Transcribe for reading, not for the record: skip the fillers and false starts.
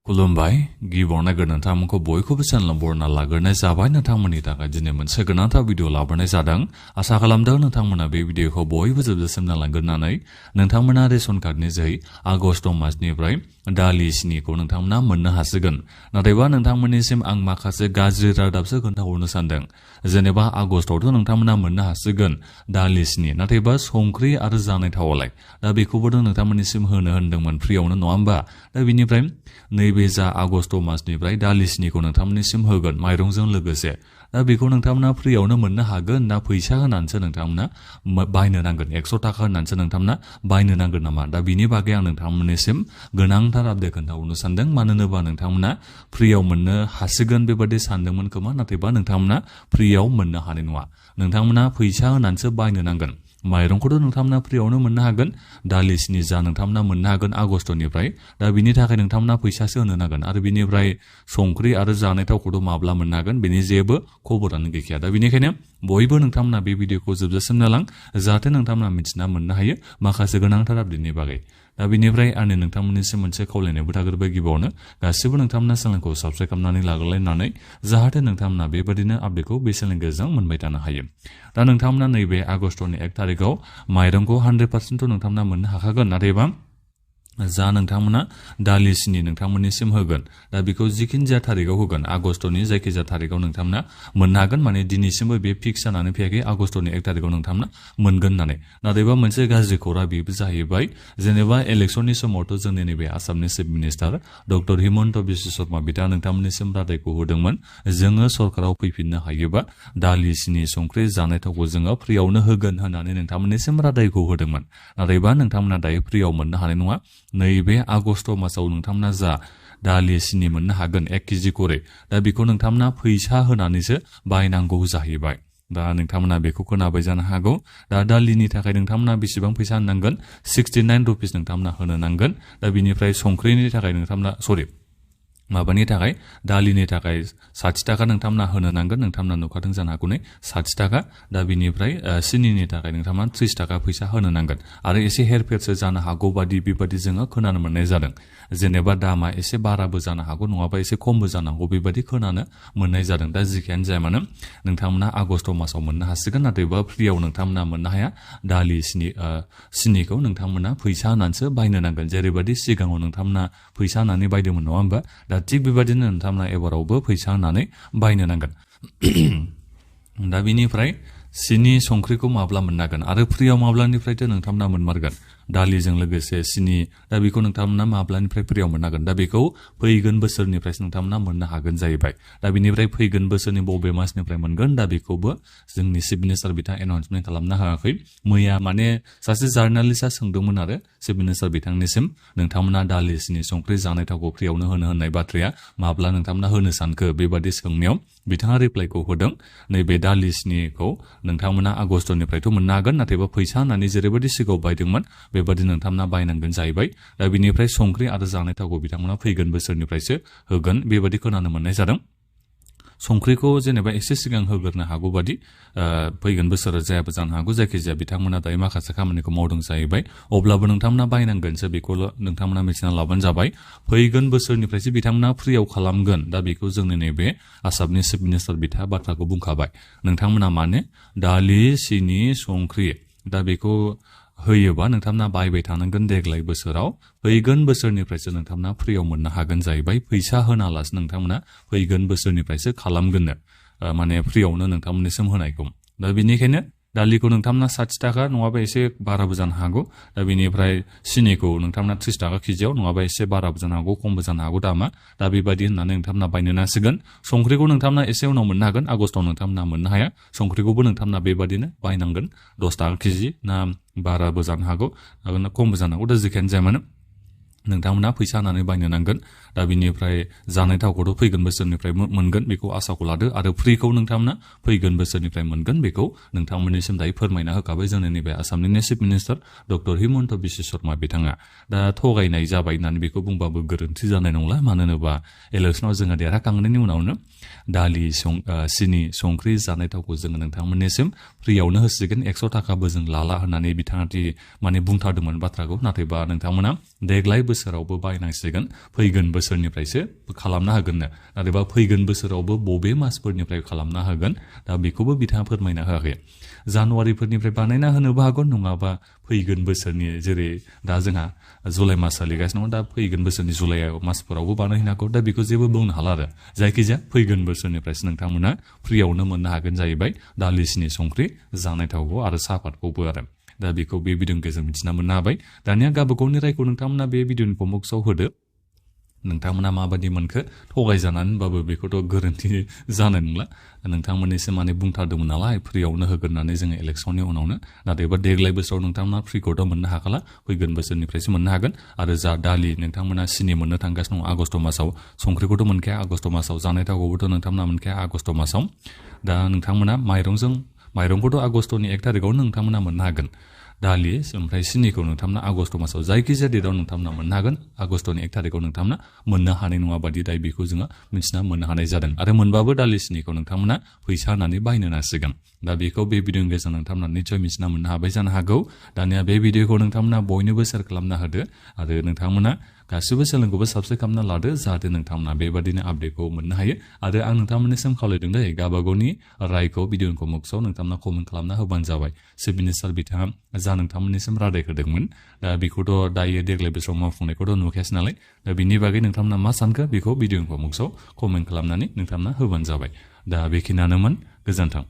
खुलुमबाय गिबियावनो नोंथांमोनखौ बयखौबो चेनेलाव बरायना लाग्रोनाय जाबाय नोंथांमोननि थाखाय दिनै मोनसे गोनांथार भिडिअ लाबोनाय जादों आसा खालामदों नोंथांमोना बे भिडिअखौ बयबो जोबजासिम नायलांगोरनानै नोंथांमोना रेशन कार्डनि जोहै आगस्ट मासनिफ्राय दालि सिनिखौ नोंथांमोना मोननो हासिगोन नाथायबा नोंथांमोननिसिम आं माखासे गाज्रि रादाबसो खोन्थाहरनो सानदों जेनेबा आगस्टआवथ' नोंथांमोना मोननो हासिगोन दालि सिनि नाथायबा संख्रि आरो जानाय थावलाय दा बेखौबोथ' नोंथांमोननिसिम होनो होनदोंमोन फ्रियावनो नङा होमबा दा बिनिफ्राय नैबे जा आगस्ट मासनिफ्राय दालि सिनिखौ नोंथांमोननिसिम होगोन माइरंजों लोगोसे दा बेखौ नोंथांमोना फ्रियावनो मोननो हागोन ना फैसा होनानैसो नोंथांमोना बायनो नांगोन 100 थाखा होनानैसो नोंथांमोना बायनो नांगोन नामा दा बिनि बागै आं नोंथांमोननिसिम गोनांथार आपडेट खोन्थाहरनो सानदों मानो होनोबा नोंथांमोना फ्रियाव मोननो हासिगोन बेबादि सानदोंमोन खोमा नाथायबा नोंथांमोना फ्रियाव मोननो हानाय नङा नोंथांमोना फैसा होनानैसो बायनो नांगोन माइरंखौथ' नोंथांमोना फ्रियावनो मोननो हागोन दालि सिनि जा नोंथांमोना मोननो हागोन आगस्टनिफ्राय दा बिनि थाखाय नोंथांमोना फैसासो होनो नांगोन आरो बिनिफ्राय संख्रि आरो जानाय थावखौथ' माब्ला मोननो हागोन बेनि जेबो खबरानो गैखाया दा बेनिखायनो बयबो नोंथांमोना बे भिडिअखौ जोबजासिम नायलां जाहाथे नोंथांमोना मिथिना मोननो हायो माखासे गोनांथार आपडेटनि बागै दा बिनिफ्राय आंनि नोंथांमोननिसिम मोनसे खावलायनायबो थाग्रोबाय गिबियावनो गासिबो नोंथांमोना चेनेलखौ साबस्क्राइब खालामनानै लाग्रोलायनानै जाहाथे नोंथांमोना बेबादिनो आपडेटखौ बे चेनेलनि गेजेरजों मोनबाय थानो हायो दा नोंथांमोना नैबे आगस्टनि 1 थारिखआव माइरंखौ 100% नोंथांमोना मोननो हाखागोन नाथायबा जा नोंथांमोना दालि सिनि नोंथांमोननिसिम होगोन दा बेखौ जिखिनि जाया थारिखआव होगोन आगस्टनि जायखिजाया थारिखआव नोंथांमोना मोननो हागोन माने दिनैसिमबो बे फिक्स जानानै फैयाखै आगस्टनि 1 थारिखआव नोंथांमोना मोनगोन होननानै नाथायबा मोनसे गाज्रि खौरां बेबो जाहैबाय जेनेबा इलेक्सननि समावथ' जोंनि नैबे आसामनि chief minister doctor Himanta Biswa Sharma बिथाङा नोंथांमोननिसिम रादायखौ होदोंमोन जोङो सरकाराव फैफिननो हायोबा दालि सिनि संख्रि जानाय थावखौ जोङो फ्रियावनो होगोन होननानै नोंथांमोननिसिम रादायखौ होदोंमोन नाथायबा नोंथांमोना दायो फ्रियाव मोननो हानाय नङा नैबे आगस्ट मासाव नोंथांमोना जा दालि सिनि मोननो हागोन 1 केजि करे दा बेखौ नोंथांमोना फैसा होनानैसो बायनांगौ जाहैबाय दा नोंथांमोना बेखौ खोनाबाय जानो हागौ दा दालिनि थाखाय नोंथांमोना बेसेबां फैसा होनांगोन 69 रुपिस नोंथांमोना होनो नांगोन दा बिनिफ्राय संख्रिनि थाखाय नोंथांमोना माबानि थाखाय दालिनि थाखाय 60 थाखा नोंथांमोना होनो नांगोन नोंथांमोना नुखादों जानो हागौ 60 थाखा दा बिनिफ्राय सिनिनि थाखाय नोंथांमोना 30 थाखा फैसा होनो नांगोन आरो एसे हेरफेरसो जानो हागौ बेबादि जोङो खोनानो मोननाय जादों जेनेबा दामा एसे बाराबो जानो हागौ नङाबा एसे खमबो जानो हागौ बेबादि खोनानो मोननाय जादों दा जिखियानो जाया मानो नोंथांमोना आगस्ट मासाव मोननो हासिगोन नाथायबा फ्रियाव नोंथांमोना मोननो हाया दालि सिनिखौ नोंथांमोना फैसा होनानैसो बायनो नांगोन जेरैबायदि सिगाङाव नोंथांमोना फैसा होनानै बायदोंमोन नङा होमबा दा थिग बेबादिनो नोंथांमोना एबारावबो फैसा होनानै बायनो नांगोन दा बिनिफ्राय सिनि संख्रिखौ माब्ला मोननांगोन आरो फ्रियाव माब्लानिफ्रायथ' नोंथांमोना मोनमारगोन दालिजों लोगोसे सिनि दा बेखौ नोंथांमोना माब्लानिफ्राय फ्रियाव मोननांगोन दा बेखौ फैगोन बोसोरनिफ्रायसो नोंथांमोना मोननो हागोन जाहैबाय दा बिनिफ्राय फैगोन बोसोरनि बबे मासनिफ्राय मोनगोन दा बेखौबो जोंनि चिफ मिनिस्टार बिथाङा एनाउन्समेन्ट खालामनो हायाखै मैया माने सासे जार्नालिस्टआ सोंदोंमोन आरो चिफ मिनिस्टार बिथांनिसिम नोंथांमोना दालि सिनि संख्रि जानाय थावखौ फ्रियावनो होनो होननाय बाथ्राया माब्ला नोंथांमोना होनो सानखो बेबादि सोंनायाव बिथाङा रिप्लाइखौ होदों नैबे दालि सिनिखौ नोंथांमोना आगस्टनिफ्रायथ' मोननो हागोन नाथायबा फैसा होननानै जेरैबायदि सिगाङाव बायदोंमोन बेबादि नोंथांमोना बायनांगोन जाहैबाय दा बिनिफ्राय संख्रि आरो जानाय थावखौ बिथांमोना फैगोन बोसोरनिफ्रायसो होगोन बेबादि खोनानो मोननाय जादों संख्रिखौ जेनेबा एसे सिगां होग्रोनो हागौ बादि फैगोन बोसोराव जायाबो जानो हागौ जायखिजाया बिथांमोना दायो माखासे खामानिखौ मावदों जाहैबाय अब्लाबो नोंथांमोना बायनांगोनसो बेखौल' नोंथांमोना मिथिना लाबानो जाबाय फैगोन बोसोरनिफ्रायसो बिथांमोना फ्रियाव खालामगोन दा बेखौ जोंनि नैबे आसामनि चिफ मिनिस्टार बिथाङा बाथ्राखौ बुंखाबाय नोंथांमोना माने दालि सिनि संख्रि दा बेखौ होयोबा नोंथांमोना बायबाय थानांगोन देग्लाय बोसोराव फैगोन बोसोरनिफ्रायसो नोंथांमोना फ्रियाव मोननो हागोन जाहैबाय फैसा होनालासे नोंथांमोना फैगोन बोसोरनिफ्रायसो खालामगोननो माने फ्रियावनो नोंथांमोननिसिम होनायखौ दा बेनिखायनो दालिखौ नोंथांमोना 60 थाखा नङाबा एसे बाराबो जानो हागौ दा बेनिफ्राय सिनिखौ नोंथांमोना 30 थाखा केजियाव नङाबा एसे बाराबो जानो हागौ खमबो जानो हागौ दामा दा बेबायदि होननानै नोंथांमोना बायनो नांसिगोन संख्रिखौ नोंथांमोना एसे उनाव मोननो हागोन आगस्टआव नोंथांमोना मोननो हाया संख्रिखौबो नोंथांमोना बेबादिनो बायनांगोन 10 थाखा केजि ना बाराबो जानो हागौ खमबो जानो हागौ दा जिखियानो जाया मानो नोंथांमोना फैसा होनानै बायनो नांगोन दा बिनिफ्राय जानाय थावखौथ' फैगोन बोसोरनिफ्राय मोनगोन बेखौ आसाखौ लादो आरो फ्रिखौ नोंथांमोना फैगोन बोसोरनिफ्राय मोनगोन बेखौ नोंथांमोननिसिम दायो फोरमायना होखाबाय जोंनि नैबे आसामनि chief minister doctor Himanta Biswa Sharma बिथाङा दा थगायनाय जाबाय होननानै बेखौ बुंबाबो गोरोन्थि जानाय नंला मानो होनोबा इलेक्सनाव जोङो देरहाखांनायनि उनावनो दालि सिनि संख्रि जानाय थावखौ जोङो नोंथांमोननिसिम फ्रियावनो होसिगोन 100 थाखाबो जों लाला होननानै बिथाङा माने बुंथारदोंमोन बाथ्राखौ नाथायबा नोंथांमोना देग्लाय बोसोरावबो बायनांसिगोन फैगोन बोसोरनिफ्रायसो खालामना होगोननो नाथायबा फैगोन बोसोरावबो बबे मासफोरनिफ्राय खालामना होगोन दा बेखौबो बिथाङा फोरमायना होआखै जानुवारिफोरनिफ्राय बानायना होनोबो हागौ नङाबा फैगोन बोसोरनि जेरै दा जोंहा जुलाइ मास सोलिगासिनो दं दा फैगोन बोसोरनि जुलाइ मासफोरावबो बानायहैनो हागौ दा बेखौ जेबो बुंनो हाला आरो जायखिजाया फैगोन बोसोरनिफ्रायसो नोंथांमोना फ्रियावनो मोननो हागोन जाहैबाय दालि सिनि संख्रि जानाय थावखौ आरो साहापातखौबो आरो दा बेखौ बे भिडिअनि गेजेरजों मिथिना मोननो हाबाय दानिया गावबा गावनि रायखौ नोंथांमोना बे भिडिअनि कमेन्ट्सआव होदो नोंथांमोना माबायदि मोनखो थगायजानानैबाबो बेखौथ' गोरोन्थि जानाय नंला नोंथांमोननिसो माने बुंथारदोंमोन नालाय फ्रियावनो होगोन होननानै जोङो इलेक्सननि उनावनो नाथायबा देग्लाय बोसोराव नोंथांमोना फ्रिखौथ' मोननो हाखाला फैगोन बोसोरनिफ्रायसो मोननो हागोन आरो जा दालि नोंथांमोना सिनि मोननो थांगासिनो दं आगस्ट मासाव संख्रिखौथ' मोनखाया आगस्ट मासाव जानाय थावखौबोथ' नोंथांमोना मोनखाया आगस्ट मासाव दा नोंथांमोना माइरंखौथ' आगस्टनि 1 तारिखआवनो नोंथांमोना मोननो हागोन दालि ओमफ्राय सिनिखौ नोंथांमोना आगस्ट मासाव जायखिजाया डेटआव नोंथांमोना मोननो हागोन आगस्टनि 1 तारिखआव नोंथांमोना मोननो हानाय नङा बादि दाय बेखौ जोङो मिथिना मोननो हानाय जादों आरो मोनबाबो दालि सिनिखौ नोंथांमोना फैसा होनानै बायनो नांसिगोन दा बेखौ बे भिडिअनि गेजेरजों नोंथांमोना निस्सय मिथिना मोननो हाबाय जानो हागौ दानिया बे भिडिअखौ नोंथांमोना बयनोबो शेयार खालामना होदो आरो नोंथांमोना गासिबो चेनेलखौबो साबस्क्राइब खालामना लादो जाहाथे नोंथांमोना बेबादिनो आपडेटखौ मोननो हायो आरो आं नोंथांमोननिसिम खावलायदों दे गावबागावनि रायखौ भिडिअनि कमेन्ट्सआव नोंथांमोना कमेन्ट खालामना होबानो जाबाय चिफ मिनिस्टार बिथाङा जा नोंथांमोननिसिम रादाय होदोंमोन दा बेखौथ' दायो देग्लाय बोसोराव मावफुंनायखौथ' नुखायासै नालाय दा बिनि बागै नोंथांमोना मा सानखो बेखौ भिडिअनि कमेन्ट्सआव कमेन्ट खालामनानै नोंथांमोना होबानो जाबाय दा बेखिनियानोमोन गोजोन्थों